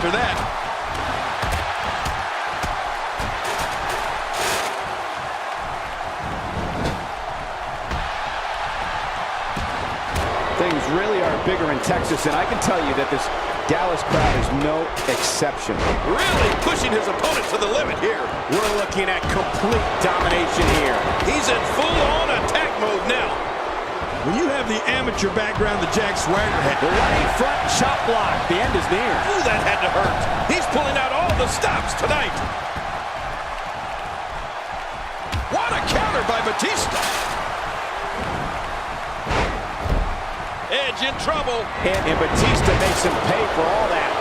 after that. Things really are bigger in Texas, and I can tell you that this Dallas crowd is no exception. Really pushing his opponent to the limit here. We're looking at complete domination here. He's in full-on attack mode now. When you have the amateur background that Jack Swagger had. The right front chop block. The end is near. Ooh, that had to hurt. He's pulling out all the stops tonight. What a counter by Batista. Edge in trouble. And Batista makes him pay for all that.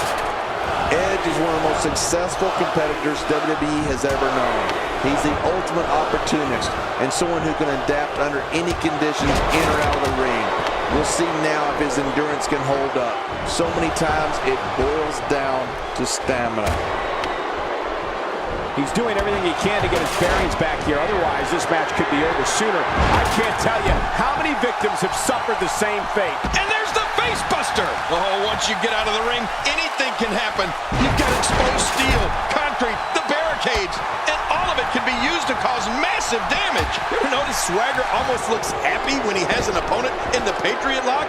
Edge is one of the most successful competitors WWE has ever known. He's the ultimate opportunist and someone who can adapt under any conditions in or out of the ring. We'll see now if his endurance can hold up. So many times it boils down to stamina. He's doing everything he can to get his bearings back here. Otherwise, this match could be over sooner. I can't tell you how many victims have suffered the same fate. And there's the face buster. Oh, once you get out of the ring, anything can happen. You've got exposed steel, concrete, the barricades, and all of it can be used to cause massive damage. You ever notice Swagger almost looks happy when he has an opponent in the Patriot lock?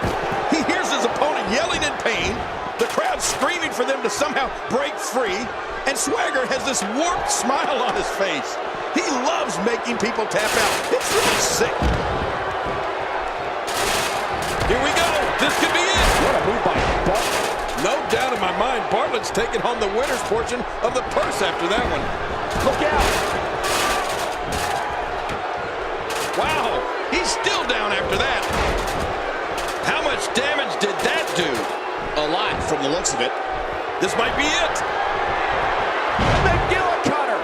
He hears his opponent yelling in pain, the crowd screaming for them to somehow break free, and Swagger has this warped smile on his face. He loves making people tap out. It's really sick. Here we go. This could be it. What a move by Bartlett. No doubt in my mind, Bartlett's taking home the winner's portion of the purse after that one. Look out. Wow, he's still down after that. How much damage did that do? A lot from the looks of it. This might be it. The McGillicudder.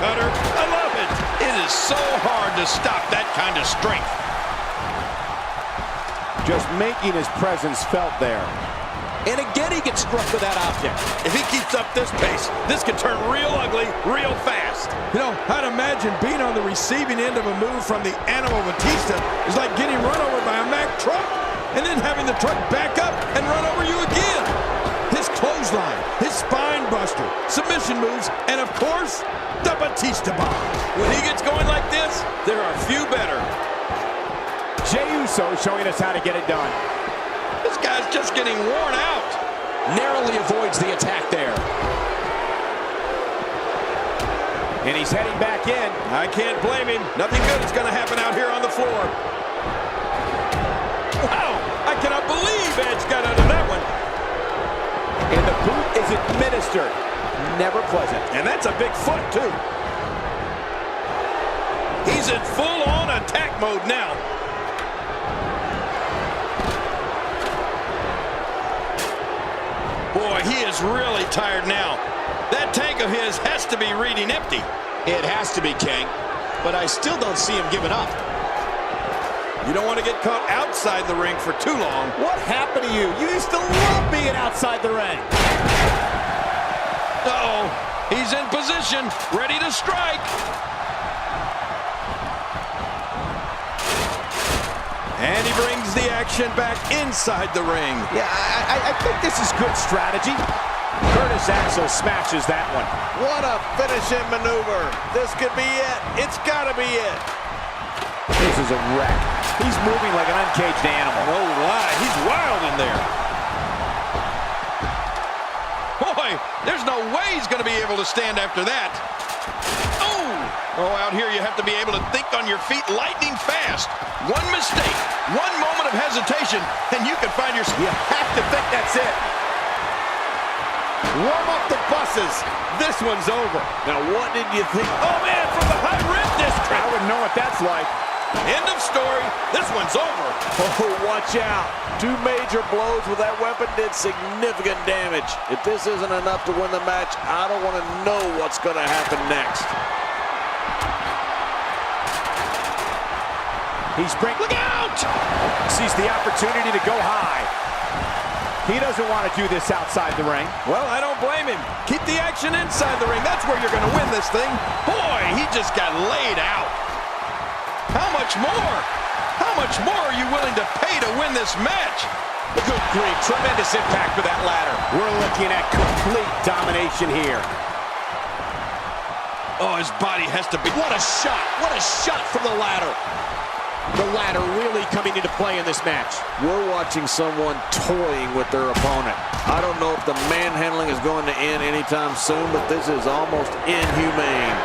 Cutter. I love it. It is so hard to stop that kind of strength. Just making his presence felt there. And again, he gets struck with that object. If he keeps up this pace, this could turn real ugly real fast. You know, I'd imagine being on the receiving end of a move from the Animal Batista is like getting run over by a Mack truck and then having the truck back up and run over you again. His clothesline, his spine buster, submission moves, and of course, the Batista bomb. When he gets going like this, there are few better. Jey Uso showing us how to get it done. This guy's just getting worn out. Narrowly avoids the attack there. And he's heading back in. I can't blame him. Nothing good is going to happen out here on the floor. Wow, I cannot believe Edge got out of that one. And the boot is administered. Never pleasant. And that's a big foot, too. He's in full-on attack mode now. Boy, he is really tired now. That tank of his has to be reading empty. It has to be, King. But I still don't see him giving up. You don't want to get caught outside the ring for too long. What happened to you? You used to love being outside the ring. Uh-oh. He's in position, ready to strike. And he brings the action back inside the ring. Yeah, I think this is good strategy. Curtis Axel smashes that one. What a finishing maneuver. This could be it. It's got to be it. This is a wreck. He's moving like an uncaged animal. No lie, he's wild in there. Boy, there's no way he's going to be able to stand after that. Oh, out here you have to be able to think on your feet lightning fast. One mistake, one moment of hesitation, and you can find yourself. You have to think that's it. Warm up the buses. This one's over. Now, what did you think? Oh, man, from the high rib district. I wouldn't know what that's like. End of story. This one's over. Oh, watch out. 2 major blows with that weapon did significant damage. If this isn't enough to win the match, I don't want to know what's going to happen next. He's Look out! sees the opportunity to go high. He doesn't want to do this outside the ring. Well, I don't blame him. Keep the action inside the ring. That's where you're going to win this thing. Boy, he just got laid out. How much more? How much more are you willing to pay to win this match? Good grief, tremendous impact with that ladder. We're looking at complete domination here. Oh, his body has to be... What a shot! What a shot from the ladder! The ladder really coming into play in this match. We're watching someone toying with their opponent. I don't know if the manhandling is going to end anytime soon, but this is almost inhumane.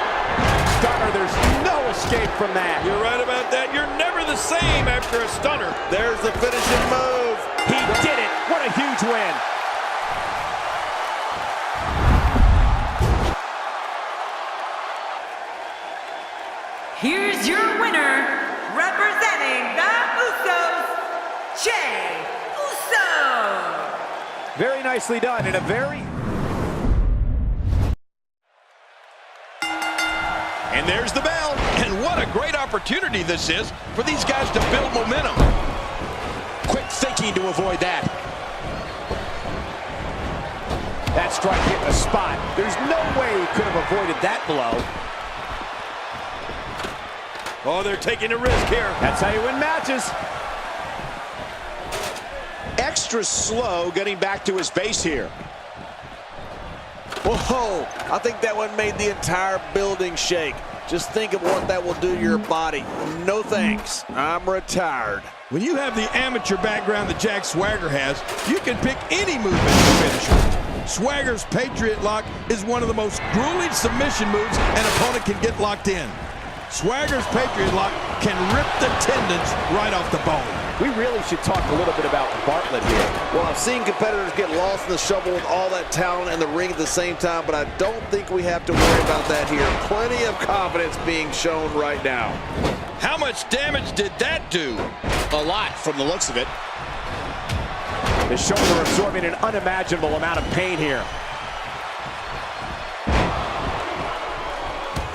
Stunner, there's no escape from that. You're right about that. You're never the same after a stunner. There's the finishing move. He did it. What a huge win. Here's your winner, representing the Usos, Jey Uso. Very nicely done in a very... And there's the bell. And what a great opportunity this is for these guys to build momentum. Quick thinking to avoid that. That strike hit the spot. There's no way he could have avoided that blow. Oh, they're taking a risk here. That's how you win matches. Extra slow getting back to his base here. Whoa, I think that one made the entire building shake. Just think of what that will do to your body. No thanks, I'm retired. When you have the amateur background that Jack Swagger has, you can pick any movement to finish with. Swagger's Patriot Lock is one of the most grueling submission moves an opponent can get locked in. Swagger's Patriot Lock can rip the tendons right off the bone. We really should talk a little bit about Bartlett here. Well, I've seen competitors get lost in the shuffle with all that talent in the ring at the same time, but I don't think we have to worry about that here. Plenty of confidence being shown right now. How much damage did that do? A lot from the looks of it. The shoulder absorbing an unimaginable amount of pain here.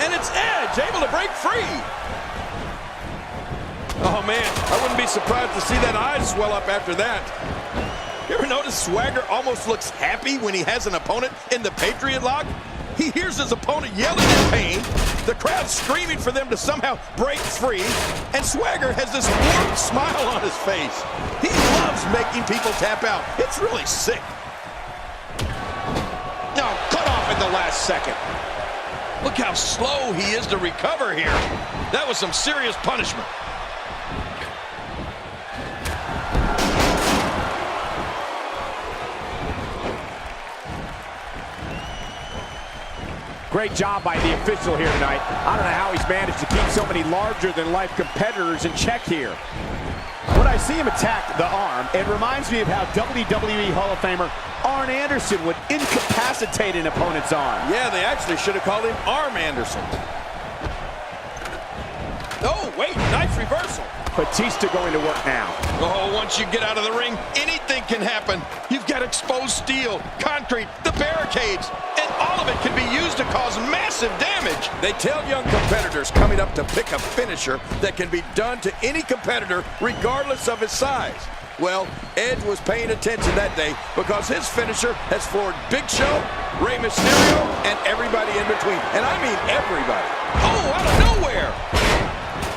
And it's Edge able to break free. Oh, man, I wouldn't be surprised to see that eye swell up after that. You ever notice Swagger almost looks happy when he has an opponent in the Patriot Lock? He hears his opponent yelling in pain, the crowd screaming for them to somehow break free, and Swagger has this warm smile on his face. He loves making people tap out. It's really sick. No, cut off in the last second. Look how slow he is to recover here. That was some serious punishment. Great job by the official here tonight. I don't know how he's managed to keep so many larger-than-life competitors in check here. When I see him attack the arm, it reminds me of how WWE Hall of Famer Arn Anderson would incapacitate an opponent's arm. Yeah, they actually should have called him Arm Anderson. Oh, wait, nice reversal. Batista going to work now. Oh, once you get out of the ring, anything can happen. You've got exposed steel, concrete, the barricades, and all of it can be used to cause massive damage. They tell young competitors coming up to pick a finisher that can be done to any competitor regardless of his size. Well, Edge was paying attention that day because his finisher has floored Big Show, Rey Mysterio, and everybody in between. And I mean everybody. Oh, out of nowhere.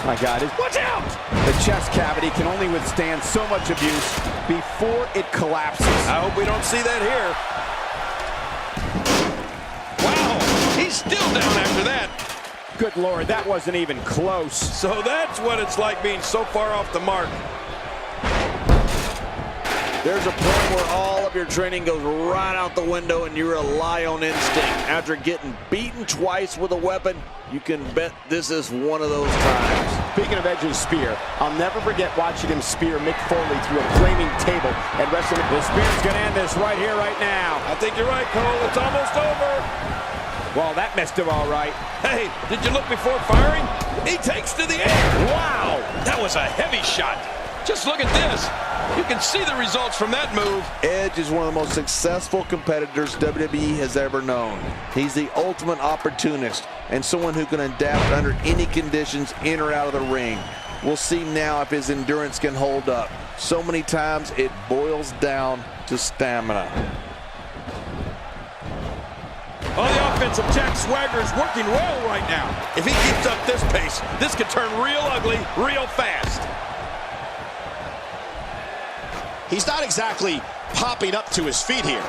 My God, watch out! The chest cavity can only withstand so much abuse before it collapses. I hope we don't see that here. Wow, he's still down after that. Good Lord, that wasn't even close. So that's what it's like being so far off the mark. There's a point where all of your training goes right out the window and you rely on instinct. After getting beaten twice with a weapon, you can bet this is one of those times. Speaking of Edge's spear, I'll never forget watching him spear Mick Foley through a flaming table at WrestleMania. The spear's gonna end this right here, right now. I think you're right, Cole. It's almost over. Well, that messed him all right. Hey, did you look before firing? He takes to the air. Wow, that was a heavy shot. Just look at this. You can see the results from that move. Edge is one of the most successful competitors WWE has ever known. He's the ultimate opportunist and someone who can adapt under any conditions in or out of the ring. We'll see now if his endurance can hold up. So many times it boils down to stamina. On the offensive, Jack Swagger is working well right now. If he keeps up this pace, this could turn real ugly real fast. He's not exactly popping up to his feet here.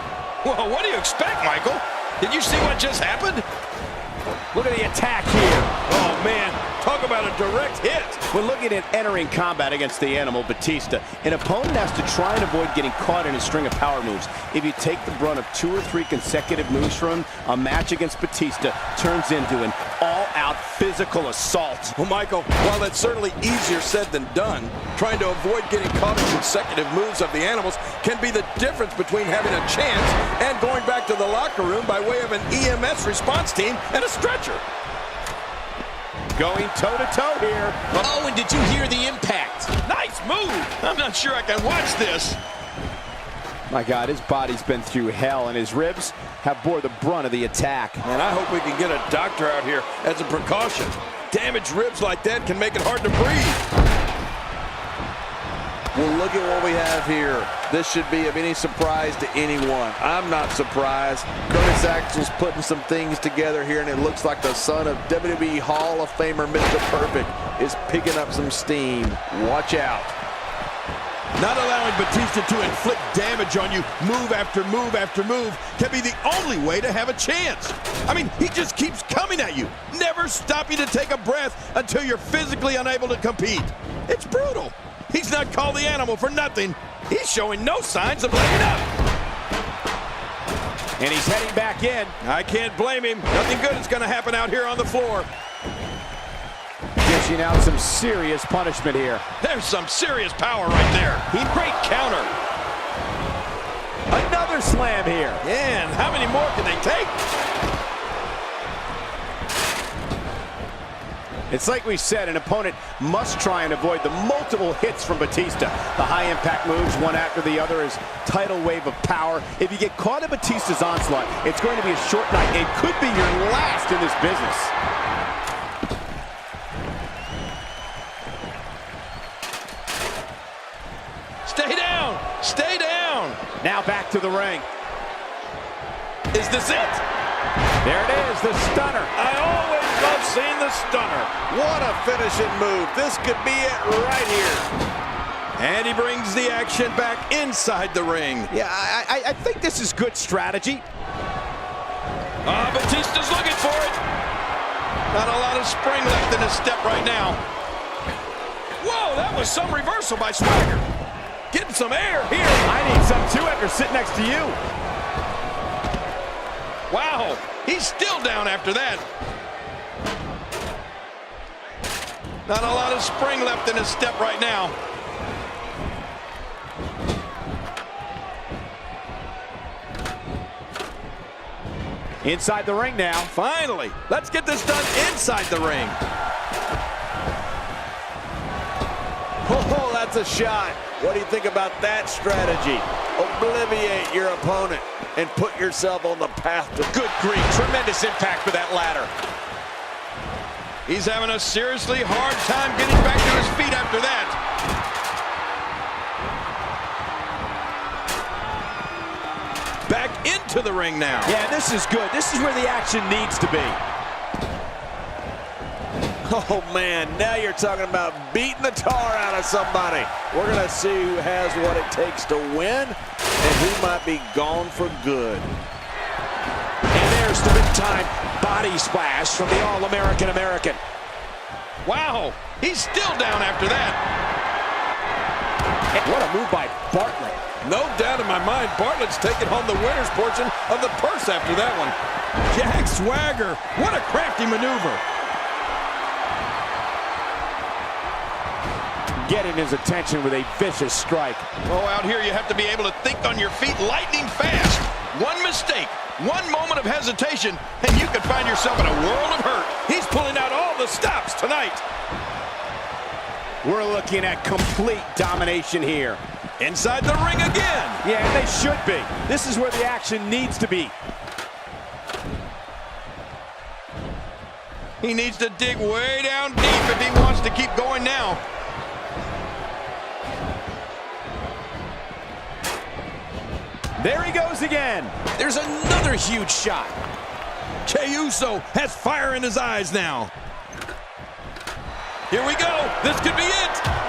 Well, what do you expect, Michael? Did you see what just happened? Look at the attack here. Oh, man. Talk about a direct hit. When looking at entering combat against the Animal, Batista, an opponent has to try and avoid getting caught in a string of power moves. If you take the brunt of 2 or 3 consecutive moves from him, a match against Batista turns into an all-out physical assault. Well, Michael, while that's certainly easier said than done, trying to avoid getting caught in consecutive moves of the Animals can be the difference between having a chance and going back to the locker room by way of an EMS response team and a stretcher. Going toe-to-toe here. Oh, and did you hear the impact? Nice move. I'm not sure I can watch this. My God, his body's been through hell, and his ribs have bore the brunt of the attack. And I hope we can get a doctor out here as a precaution. Damaged ribs like that can make it hard to breathe. Well, look at what we have here. This should be of any surprise to anyone. I'm not surprised. Curtis Axel's putting some things together here, and it looks like the son of WWE Hall of Famer Mr. Perfect is picking up some steam. Watch out. Not allowing Batista to inflict damage on you move after move after move can be the only way to have a chance. I mean, he just keeps coming at you, never stopping to take a breath until you're physically unable to compete. It's brutal. He's not called the Animal for nothing. He's showing no signs of letting up. And he's heading back in. I can't blame him. Nothing good is going to happen out here on the floor. Dishing out some serious punishment here. There's some serious power right there. Great counter. Another slam here. And how many more can they take? It's like we said, an opponent must try and avoid the multiple hits from Batista. The high-impact moves, one after the other, is tidal wave of power. If you get caught in Batista's onslaught, it's going to be a short night. It could be your last in this business. Stay down. Stay down. Now back to the ring. Is this it? There it is, the stunner. I always love seeing the stunner. What a finishing move. This could be it right here. And he brings the action back inside the ring. Yeah, I think this is good strategy. Batista's looking for it. Not a lot of spring left in his step right now. Whoa, that was some reversal by Swagger. Getting some air here. I need some too after sitting next to you. Wow, he's still down after that. Not a lot of spring left in his step right now. Inside the ring now. Finally, let's get this done inside the ring. Oh, that's a shot. What do you think about that strategy? Obliviate your opponent and put yourself on the path to Good grief, tremendous impact with that ladder. He's having a seriously hard time getting back to his feet after that. Back into the ring now. Yeah, this is good. This is where the action needs to be. Oh, man, now you're talking about beating the tar out of somebody. We're going to see who has what it takes to win and who might be gone for good. And there's the big-time body splash from the All-American American. Wow, he's still down after that. What a move by Bartlett. No doubt in my mind, Bartlett's taking home the winner's portion of the purse after that one. Jack Swagger, what a crafty maneuver. Getting his attention with a vicious strike. Oh, out here you have to be able to think on your feet lightning fast. One mistake, one moment of hesitation, and you could find yourself in a world of hurt. He's pulling out all the stops tonight. We're looking at complete domination here. Inside the ring again. Yeah, and they should be. This is where the action needs to be. He needs to dig way down deep if he wants to keep going now. There he goes again. There's another huge shot. Jey Uso has fire in his eyes now. Here we go. This could be it.